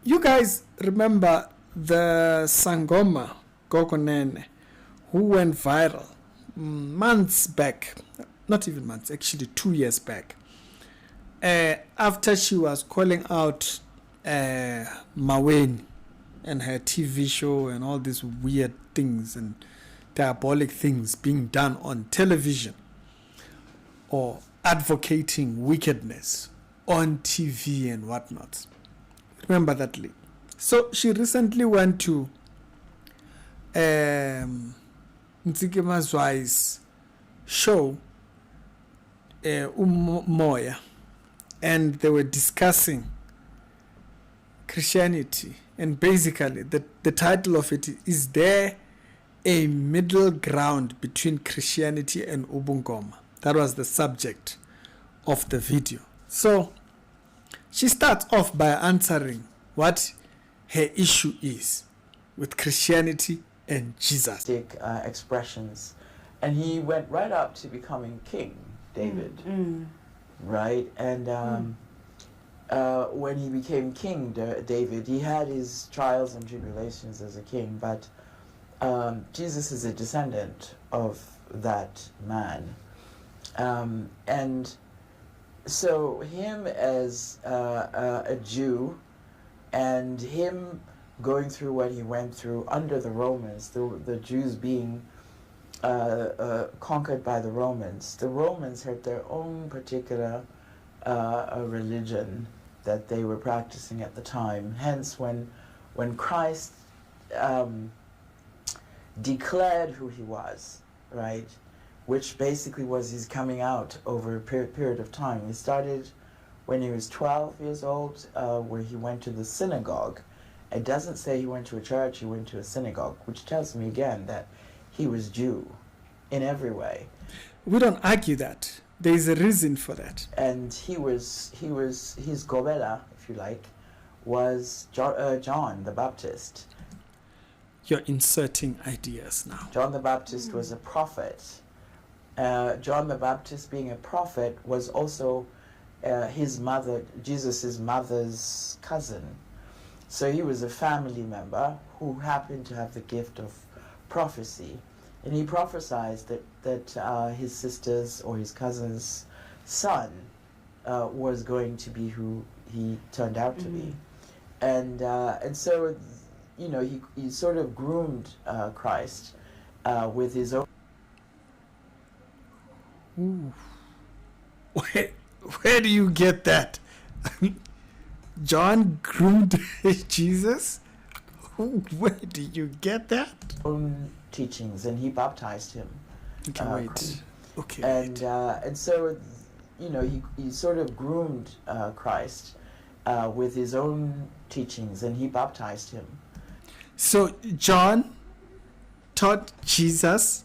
you guys remember the Sangoma Gogo Nene, who went viral months back, not even months, actually 2 years back, after she was calling out Maweni and her TV show and all these weird things and diabolic things being done on television, or advocating wickedness on TV and whatnot. Remember that, Lee? So she recently went to Ntsiki show, Moya, and they were discussing Christianity. And basically, the title of it is there a middle ground between Christianity and Ubungoma. That was the subject of the video. So she starts off by answering what her issue is with Christianity and Jesus. Expressions. And he went right up to becoming King David, right? And when he became King David, he had his trials and tribulations as a king, but Jesus is a descendant of that man. And so him as a Jew, and him going through what he went through under the Romans, the Jews being conquered by the Romans had their own particular religion that they were practicing at the time. Hence, when Christ declared who he was, right, which basically was his coming out over a period of time. He started when he was 12 years old, where he went to the synagogue. It doesn't say he went to a church, he went to a synagogue, which tells me again that he was Jew in every way. We don't argue that. There is a reason for that. And his gobela, if you like, was John the Baptist. You're inserting ideas now. John the Baptist was a prophet. John the Baptist, being a prophet, was also his mother, Jesus' mother's cousin. So he was a family member who happened to have the gift of prophecy. And he prophesied that his sister's or his cousin's son was going to be who he turned out to be. And so, you know, he sort of groomed Christ with his own. Ooh. Where do you get that? John groomed Jesus? Where do you get that? Own teachings, and he baptized him. Okay, wait. Okay. And so, you know, he sort of groomed Christ with his own teachings, and he baptized him. So John taught Jesus.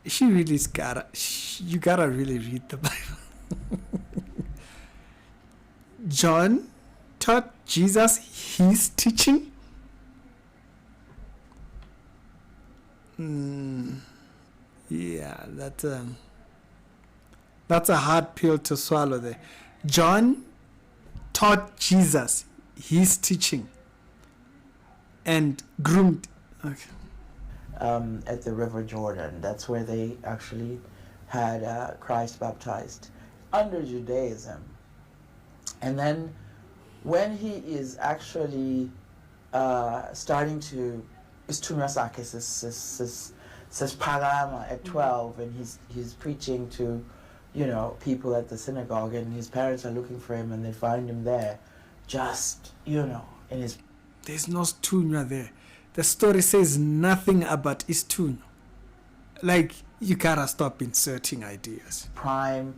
You gotta really read the Bible. John taught Jesus his teaching. Yeah, that's a hard pill to swallow there. John taught Jesus his teaching and groomed. Okay. At the River Jordan. That's where they actually had Christ baptized under Judaism. And then when he is actually starting to at 12, and he's preaching to, you know, people at the synagogue, and his parents are looking for him, and they find him there, just, you know, in his... There's no stunya there. The story says nothing about Istunya. Like, you gotta stop inserting ideas. Prime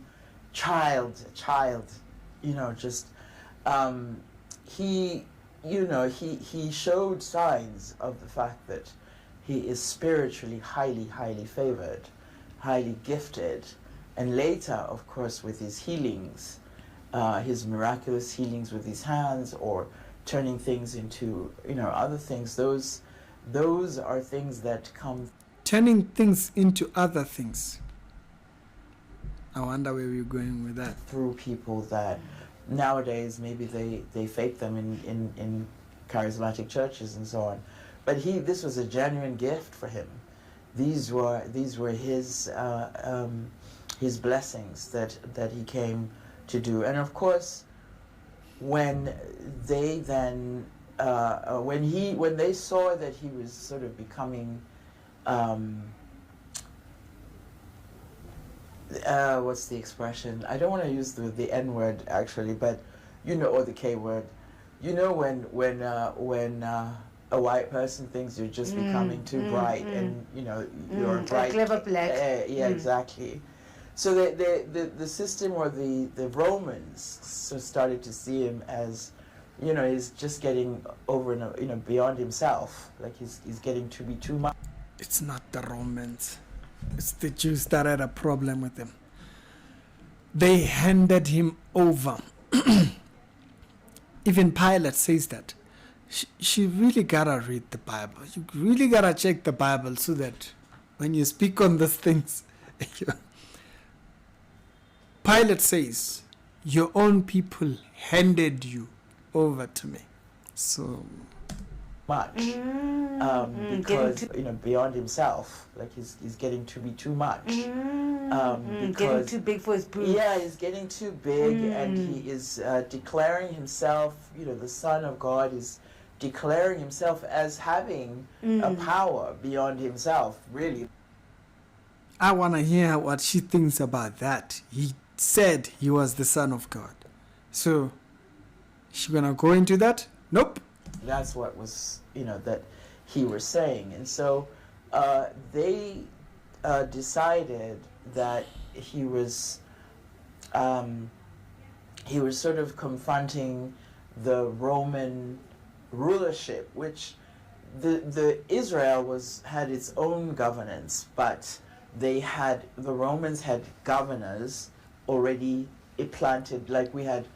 child, you know, just, he showed signs of the fact that he is spiritually highly favored, highly gifted. And later, of course, with his healings, his miraculous healings with his hands, or turning things into, you know, other things, those are things that come... Turning things into other things. I wonder where we're going with that. Through people that Nowadays, maybe they fake them in charismatic churches and so on. But this was a genuine gift for him. These were his blessings that he came to do. And of course, when they then when they saw that he was sort of becoming what's the expression? I don't want to use the N word actually, but or the K word. When a white person thinks you're just becoming too bright, and you're bright. A clever black. Yeah, exactly. So the system or the Romans started to see him as, he's just getting over and beyond himself. Like he's getting to be too much. It's not the Romans. It's the Jews that had a problem with him. They handed him over. Even Pilate says that. You really gotta read the Bible. You really gotta check the Bible so that when you speak on these things, Pilate says, your own people handed you over to me. So much because beyond himself, like he's getting to be too much, getting too big for his boots. Yeah, he's getting too big, and he is declaring himself, the Son of God is declaring himself as having a power beyond himself, really. I want to hear what she thinks about that. He said he was the Son of God. So she gonna go into that? Nope. That's what was, that he was saying. And so they decided that he was sort of confronting the Roman rulership, which the Israel had its own governance, but the Romans had governors already planted, like we had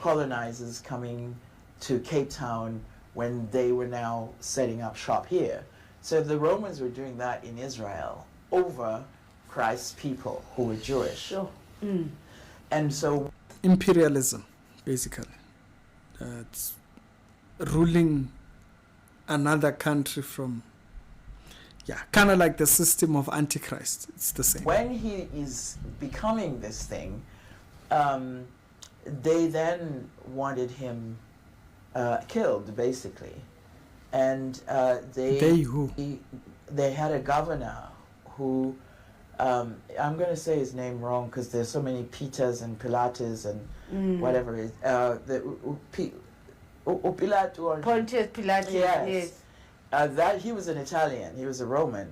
colonizers coming to Cape Town when they were now setting up shop here. So the Romans were doing that in Israel over Christ's people who were Jewish. Sure. And so imperialism, basically. It's ruling another country from, kind of like the system of Antichrist. It's the same. When he is becoming this thing, they then wanted him killed, basically. And they had a governor who, I'm going to say his name wrong because there's so many Peters and Pilates and whatever it is. Pontius Pilatus, yes. That he was an Italian, he was a Roman,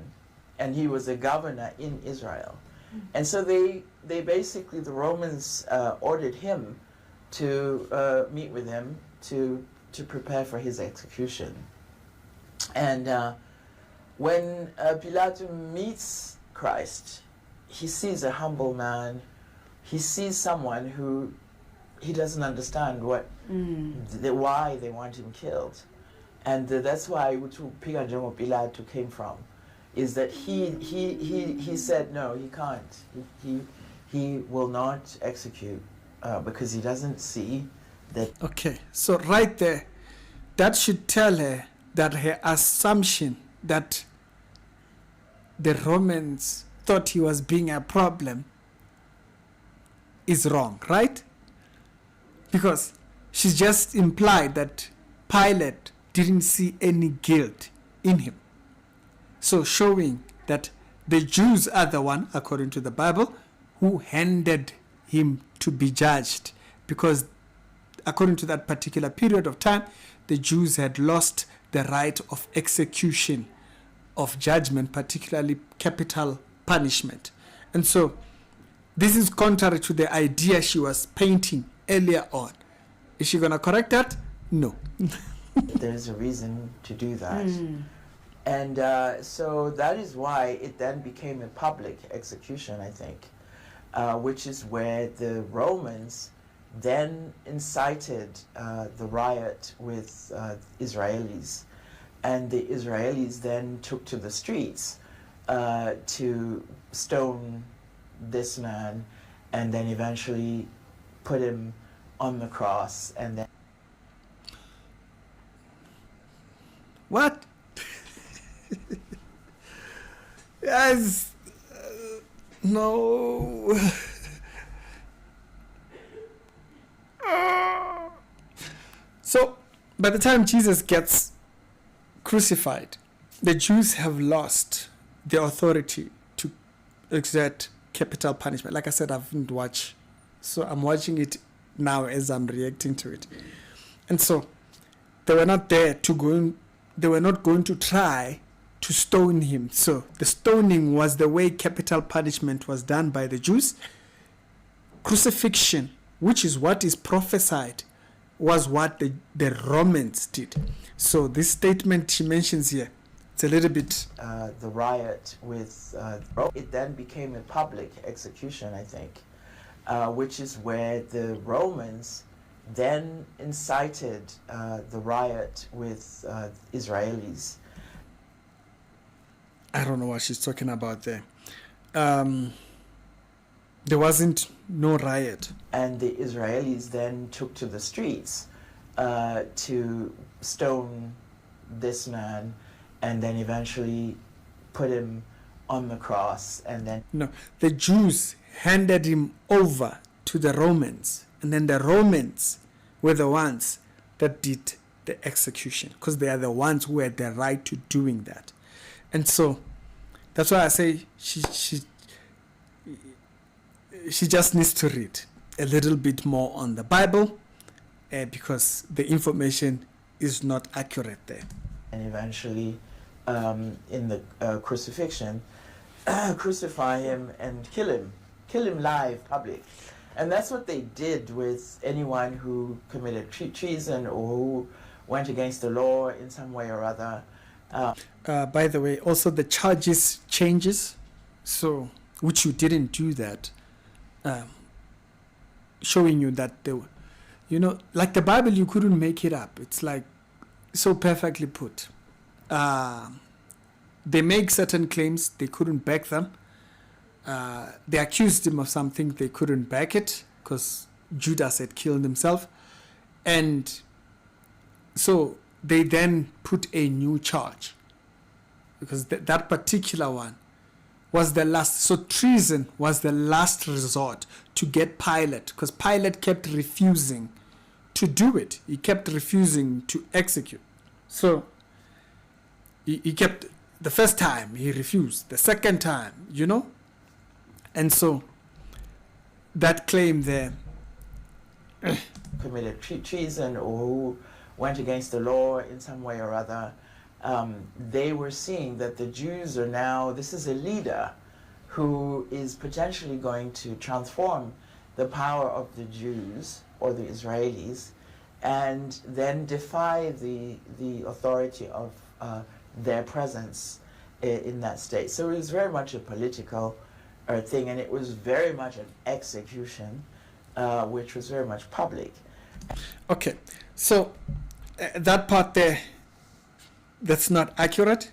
and he was a governor in Israel. And so they basically, the Romans ordered him to meet with him to prepare for his execution. And when Pilate meets Christ, he sees a humble man. He sees someone who he doesn't understand why they want him killed. And that's why Sangoma Pilate came from, is that he said no, he can't. He will not execute because he doesn't see that. Okay, so right there, that should tell her that her assumption that the Romans thought he was being a problem is wrong, right? Because she's just implied that Pilate didn't see any guilt in him. So showing that the Jews are the one, according to the Bible, who handed him to be judged. Because according to that particular period of time, the Jews had lost the right of execution of judgment, particularly capital punishment. And so this is contrary to the idea she was painting earlier on. Is she going to correct that? No. There's a reason to do that. And so that is why it then became a public execution, I think, which is where the Romans then incited the riot with Israelis. And the Israelis then took to the streets to stone this man and then eventually put him on the cross, and then What? Yes. No. So, by the time Jesus gets crucified, the Jews have lost the authority to exert capital punishment. Like I said, I haven't watched, so I'm watching it now as I'm reacting to it. And so, they were not there to go in, they were not going to try to stone him. So the stoning was the way capital punishment was done by the Jews. Crucifixion, which is what is prophesied, was what the Romans did. So this statement she mentions here, it's a little bit... the riot with... it then became a public execution, I think, which is where the Romans then incited the riot with Israelis. I don't know what she's talking about there. There wasn't no riot. And the Israelis then took to the streets to stone this man, and then eventually put him on the cross, and then... No, the Jews handed him over to the Romans, and then the Romans were the ones that did the execution, because they are the ones who had the right to doing that. And so that's why I say she just needs to read a little bit more on the Bible, because the information is not accurate there. And eventually, in the crucifixion, crucify him and kill him live, public. And that's what they did with anyone who committed treason or who went against the law in some way or other. By the way, also the charges changes, so which you didn't do that, showing you that they were, like the Bible, you couldn't make it up. It's like so perfectly put. They make certain claims, they couldn't back them. They accused him of something, they couldn't back it because Judas had killed himself. And so they then put a new charge because that particular one was the last. So treason was the last resort to get Pilate, because Pilate kept refusing to do it. He kept refusing to execute. So he kept, the first time he refused, the second time, And so that claim there, committed treason or who went against the law in some way or other, they were seeing that the Jews are now, this is a leader who is potentially going to transform the power of the Jews or the Israelis and then defy the authority of their presence in that state. So it was very much a political thing, and it was very much an execution, which was very much public. Okay, so that part there, that's not accurate.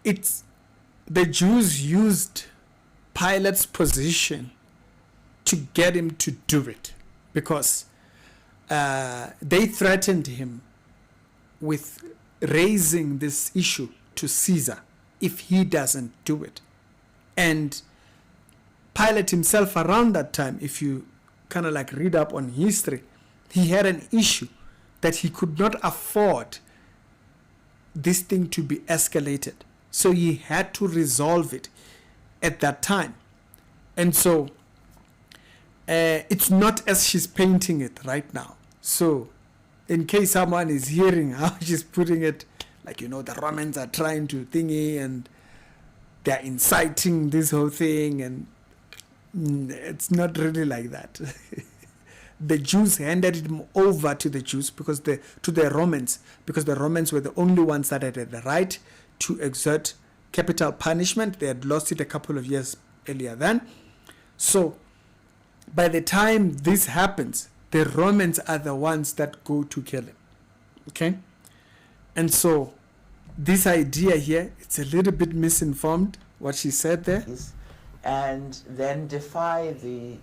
It's the Jews used Pilate's position to get him to do it, because they threatened him with raising this issue to Caesar if he doesn't do it. And Pilate himself around that time, if you kind of like read up on history, he had an issue that he could not afford this thing to be escalated. So he had to resolve it at that time. And so it's not as she's painting it right now. So in case someone is hearing how she's putting it, like, the Romans are trying to thingy and they're inciting this whole thing, and it's not really like that. The Jews handed him over to the Jews to the Romans, because the Romans were the only ones that had the right to exert capital punishment. They had lost it a couple of years earlier then. So by the time this happens, the Romans are the ones that go to kill him. Okay? And so this idea here, it's a little bit misinformed, what she said there. and then defy the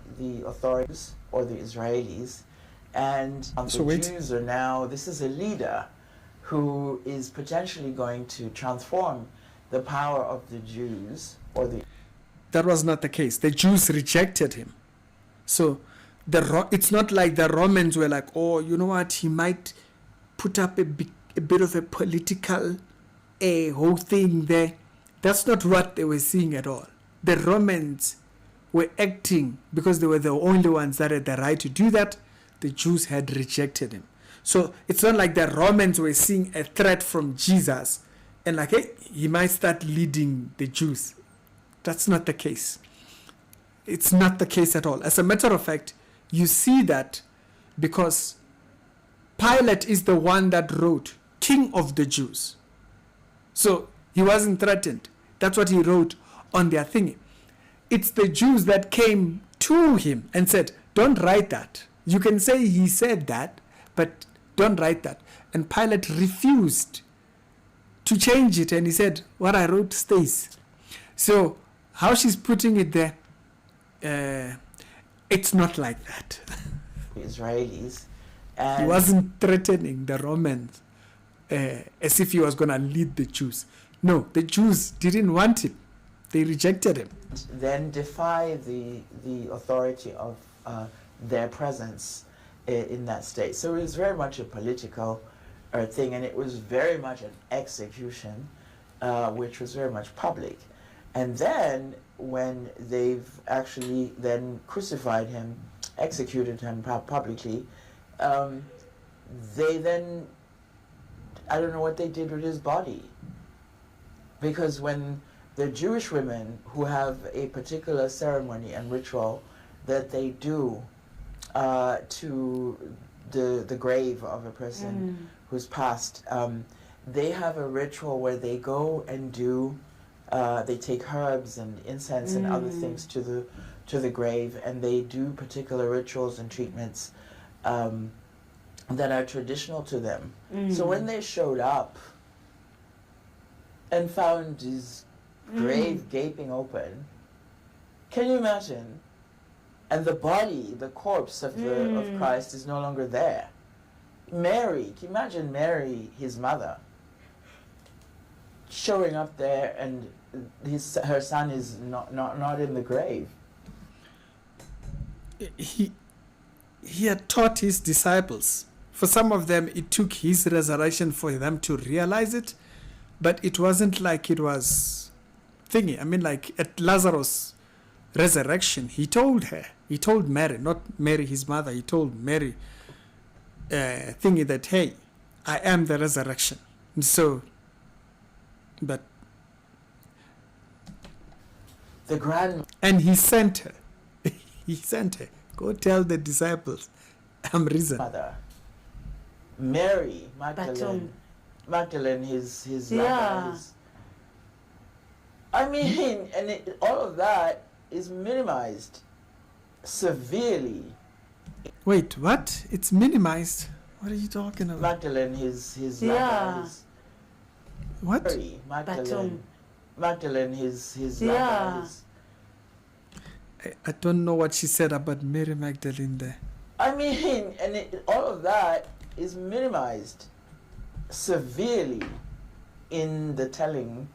authorities or the Israelis. And the Jews are now, this is a leader who is potentially going to transform the power of the Jews or the... That was not the case. The Jews rejected him. So it's not like the Romans were like, oh, you know what, he might put up a bit of a political whole thing there. That's not what they were seeing at all. The Romans were acting because they were the only ones that had the right to do that. The Jews had rejected him. So it's not like the Romans were seeing a threat from Jesus and like, hey, he might start leading the Jews. That's not the case. It's not the case at all. As a matter of fact, you see that because Pilate is the one that wrote King of the Jews. So he wasn't threatened. That's what he wrote on their thingy. It's the Jews that came to him and said, don't write that. You can say he said that, but don't write that. And Pilate refused to change it, and he said, what I wrote stays. So how she's putting it there, it's not like that. Israelis. He wasn't threatening the Romans as if he was going to lead the Jews. No, the Jews didn't want him. They rejected him. Then defy the authority of their presence in that state. So it was very much a political thing, and it was very much an execution, which was very much public. And then when they've actually then crucified him, executed him publicly, they then, I don't know what they did with his body. Because when the Jewish women who have a particular ceremony and ritual that they do to the grave of a person who's passed, they have a ritual where they go and do, they take herbs and incense and other things to the grave, and they do particular rituals and treatments that are traditional to them. So when they showed up and found his grave gaping open, can you imagine? And the body, the corpse of Christ is no longer there. Mary, can you imagine Mary, his mother, showing up there and her son is not in the grave? He had taught his disciples. For some of them, it took his resurrection for them to realize it, but it wasn't like it was thingy. I mean, like at Lazarus' resurrection, he told Mary, not Mary his mother, he told Mary thingy that, hey, I am the resurrection. And so, but and he sent her. He sent her. Go tell the disciples, I'm risen. Mother, Mary Magdalene, his mother. I mean, and all of that is minimized severely. Wait, what? It's minimized? What are you talking about? Magdalene, his mother. What? Mary Magdalene, his mother. I don't know what she said about Mary Magdalene there. I mean, and all of that is minimized severely in the telling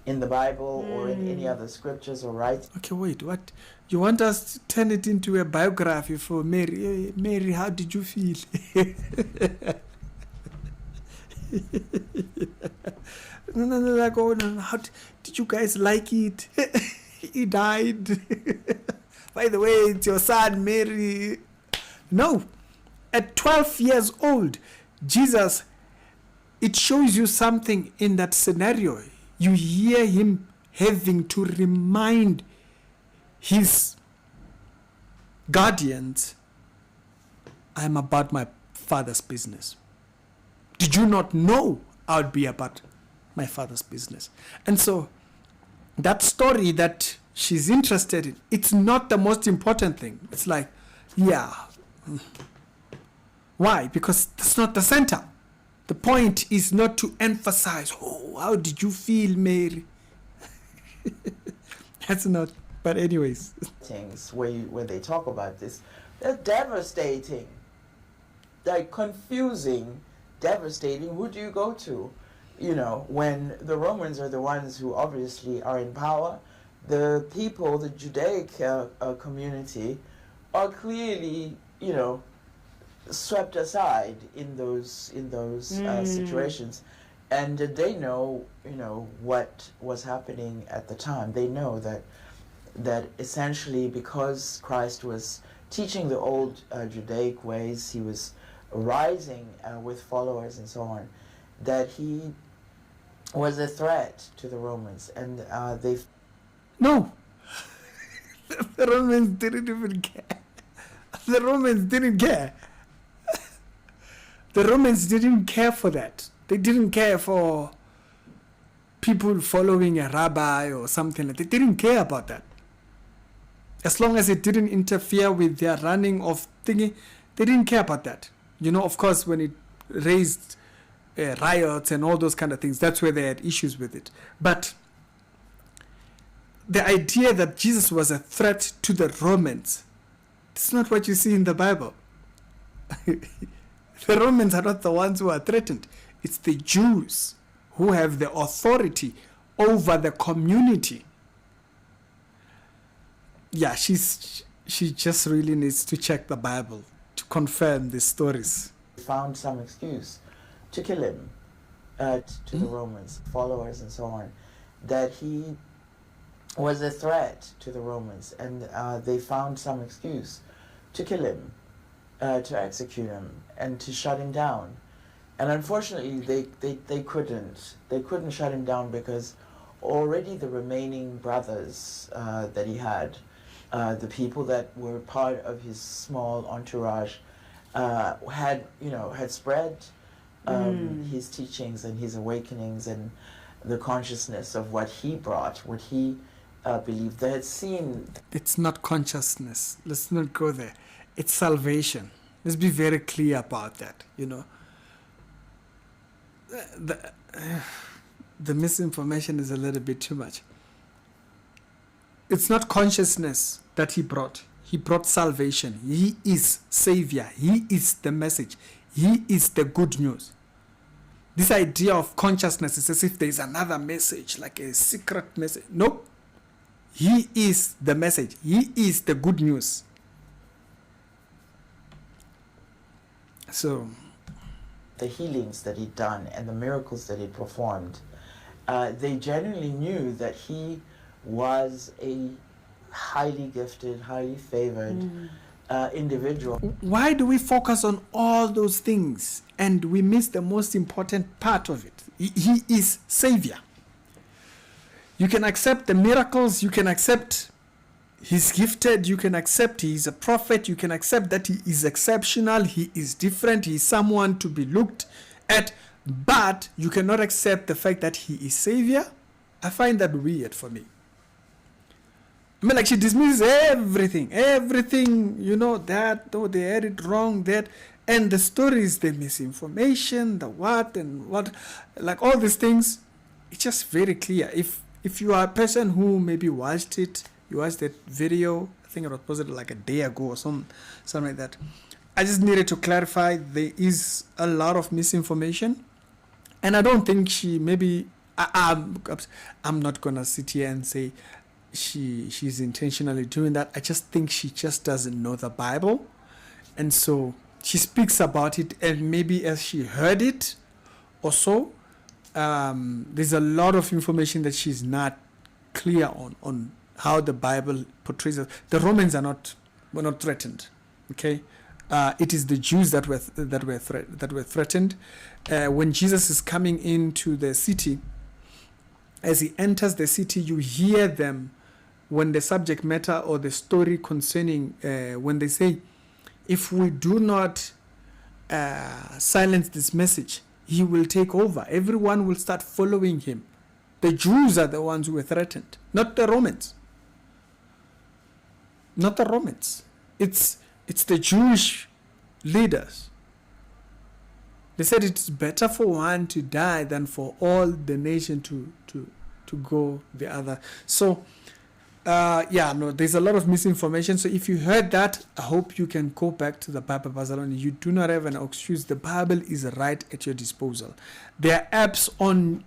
in the Bible or in any other scriptures or writings. Okay, wait, what? You want us to turn it into a biography for Mary? Mary, how did you feel? No, like, oh, no, how did you guys like it? He died. By the way, it's your son, Mary. No. At 12 years old, Jesus, it shows you something in that scenario. You hear him having to remind his guardians, I'm about my Father's business. Did you not know I would be about my Father's business? And so that story that she's interested in, it's not the most important thing. It's like, yeah. Why? Because that's not the center. The point is not to emphasize, oh, how did you feel, Mary? That's not But anyways. Things where they talk about this, they're devastating. Like confusing, devastating. Who do you go to? You know, when the Romans are the ones who obviously are in power, the people, the Judaic community, are clearly, you know, swept aside in those situations, and they know, you know, what was happening at the time. They know that essentially because Christ was teaching the old Judaic ways, he was rising with followers and so on, that he was a threat to the Romans, and they. No, the Romans didn't even care. The Romans didn't care. The Romans didn't care for that. They didn't care for people following a rabbi or something like that. They didn't care about that. As long as it didn't interfere with their running of thingy, they didn't care about that. You know, of course, when it raised riots and all those kind of things, that's where they had issues with it. But the idea that Jesus was a threat to the Romans, it's not what you see in the Bible. The Romans are not the ones who are threatened. It's the Jews who have the authority over the community. Yeah, she just really needs to check the Bible to confirm these stories. Found some excuse to kill him, to the Romans, followers and so on, that he was a threat to the Romans, and they found some excuse to kill him, to execute him, and to shut him down. And unfortunately, they couldn't shut him down because already the remaining brothers that he had, the people that were part of his small entourage, had spread his teachings and his awakenings and the consciousness of what he brought, what he believed. They had seen. It's not consciousness. Let's not go there. It's salvation. Let's be very clear about that. You know, the misinformation is a little bit too much. It's not consciousness that he brought. He brought salvation. He is Savior. He is the message. He is the good news. This idea of consciousness is as if there is another message, like a secret message. Nope. He is the message. He is the good news. So, the healings that he'd done and the miracles that he performed, they genuinely knew that he was a highly gifted, highly favored individual. Why do we focus on all those things and we miss the most important part of it? He is Savior. You can accept the miracles, you can accept he's gifted, you can accept he is a prophet, you can accept that he is exceptional, he is different, he is someone to be looked at, but you cannot accept the fact that he is Savior. I find that weird for me. I mean, like, she dismisses everything, you know, that, oh, they had it wrong, that, and the stories, the misinformation, the what and what, like all these things, it's just very clear. If you are a person who maybe watched it, you watched that video, I think it was posted like a day ago or something like that. I just needed to clarify there is a lot of misinformation, and I don't think she maybe, I'm not gonna sit here and say she's intentionally doing that. I just think she just doesn't know the Bible, and so she speaks about it, and maybe as she heard it or so, there's a lot of information that she's not clear on how the Bible portrays it. The Romans were not threatened. Okay, it is the Jews that were threatened. When Jesus is coming into the city, as he enters the city, you hear them when the subject matter or the story concerning when they say, if we do not silence this message, he will take over. Everyone will start following him. The Jews are the ones who were threatened, not the Romans. Not the Romans. It's the Jewish leaders. They said it's better for one to die than for all the nation to go the other. So there's a lot of misinformation. So if you heard that, I hope you can go back to the Bible Barcelona. You do not have an excuse. The Bible is right at your disposal. There are apps on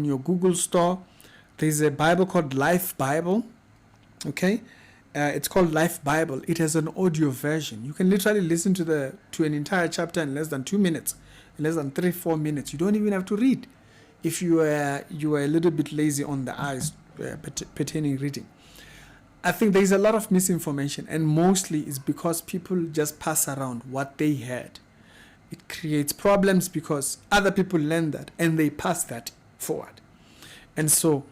your Google store. There's a Bible called Life Bible. Okay, it's called Life Bible. It has an audio version. You can literally listen to an entire chapter in less than 2 minutes, in less than 3-4 minutes. You don't even have to read. If you are a little bit lazy on the eyes pertaining reading, I think there is a lot of misinformation, and mostly it's because people just pass around what they heard. It creates problems because other people learn that and they pass that forward. And so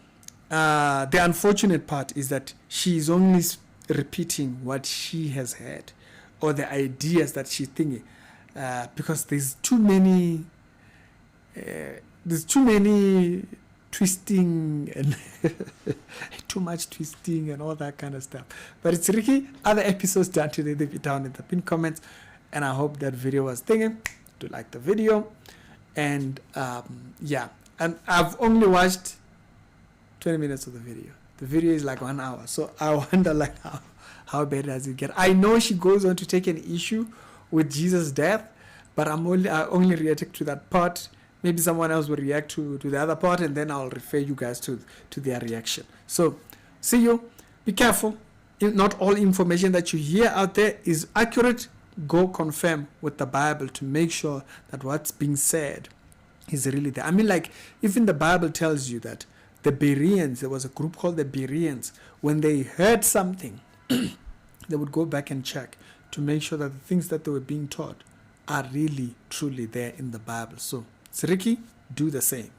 the unfortunate part is that she is only repeating what she has heard or the ideas that she's thinking, because there's too many twisting and too much twisting and all that kind of stuff. But it's Ricky. Other episodes done today, they'll be down in the pinned comments. And I hope that video was thinking to like the video. And and I've only watched 20 minutes of the video. The video is like 1 hour. So I wonder like how bad does it get? I know she goes on to take an issue with Jesus' death, but I only react to that part. Maybe someone else will react to the other part, and then I'll refer you guys to their reaction. So, see you. Be careful. Not all information that you hear out there is accurate. Go confirm with the Bible to make sure that what's being said is really there. I mean, like, even the Bible tells you that the Bereans, there was a group called the Bereans, when they heard something, they would go back and check to make sure that the things that they were being taught are really, truly there in the Bible. So, Ricky, do the same.